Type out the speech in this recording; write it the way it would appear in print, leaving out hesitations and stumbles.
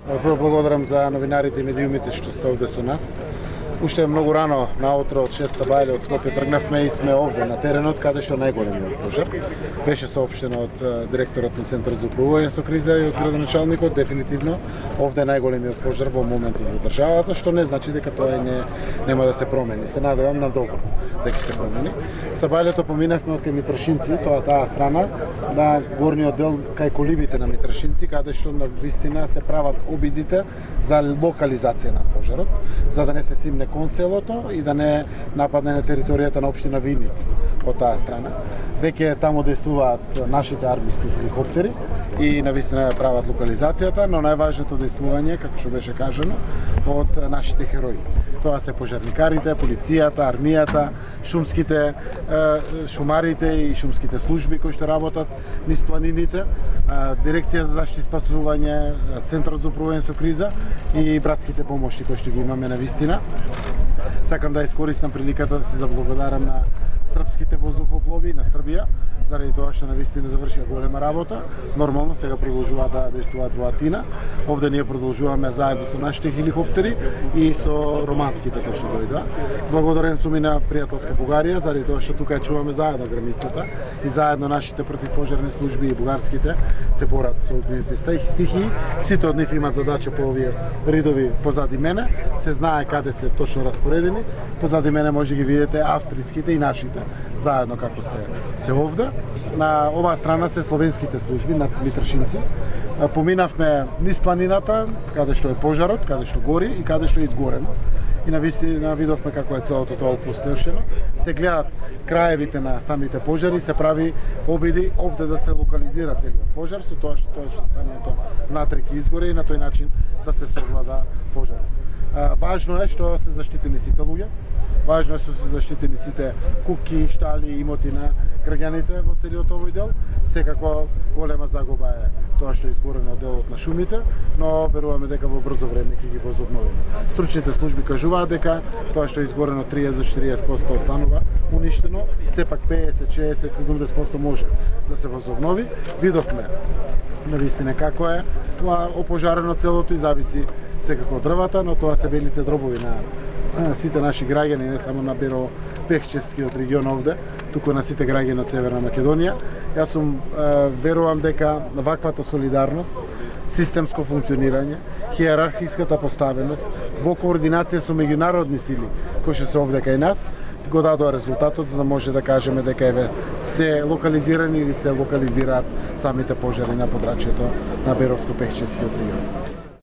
Прво благодарам за новинарите и медиумите што сте овде со нас. Уште многу рано наутро од 6 сабајле од Скопје тргнавме и сме овде на теренот каде што најголемиот пожар. Беше соопштено од директорот на Центарот за управување со криза и од градоначалникот, дефинитивно овде е најголемиот пожар во моментот во државата, што не значи дека тоа нема да се промени. Се надевам на добро дека се промени. Сабајлето поминавме од кај Митрашинци, таа страна, на горниот дел кај колибите на Митрашинци, каде што на вистина се прават обидите за локализација на пожарот, за да не се симне кон селото и да не нападне на територијата на општина Виница од таа страна. Веќе таму действуваат нашите армиски хеликоптери и навистина прават локализацијата, но најважното действување, како што беше кажано, од нашите херои. Тоа се пожарникарите, полицијата, армијата, шумарите и шумските служби кои што работат низ планините, Дирекција за заштита и спасување, Центарот за управување со криза и братските помоши кои што ги имаме на вистина. Сакам да искористам приликата да се заблагодарам на српските воздухоплови на Србија, заради тоа што навистина завршија голема работа. Нормално сега продолжуваат да действуваат во Атина. Овде ние продолжуваме заедно со нашите хеликоптери и со романските кои што дојдоа. Благодарен сум и на пријателска Бугарија, заради тоа што тука ја чуваме заедно границата и заедно нашите противпожарни служби и бугарските се борат со огнените стихии. Сите од нив имаат задача по овие ридови позади мене. Се знае каде се точно распоредени. Позади мене може ги видите австриските и нашите заедно како се овде. На оваа страна се словенските служби на Митрашинци. Поминавме низ планината, каде што е пожарот, каде што гори и каде што е изгорено. И навистина видовме како е целото тоа опустошено. Се гледат краевите на самите пожари, се прави обиди овде да се локализира целиот пожар, со тоа што станато внатреки изгоре и на тој начин да се совлада пожарот. Важно е што се заштитени сите луѓе, важно е што се заштитени сите куќи, штали и имоти на граѓаните во целиот овој дел. Секако голема загуба е тоа што е изгорено делот на шумите, но веруваме дека во брзо време ќе ги возобновиме. Стручните служби кажуваат дека тоа што е изгорено 30 до 40% останува уништено, сепак 50, 60, 70% може да се возобнови. Видовме навистина како е тоа опожарено целото и зависи секако од дрвата, но тоа се белите дробови на сите наши граѓани, не само на Беро-Пехчевскиот регион овде, туку на сите граѓани од Северна Македонија. Јас верувам дека ваквата солидарност, системско функционирање, хиерархиската поставеност во координација со меѓународни сили кои што се овде кај нас, го дадоа резултатот за да може да кажеме дека се локализирани или се локализираат самите пожари на подрачјето на Беровско-Пехчевскиот регион.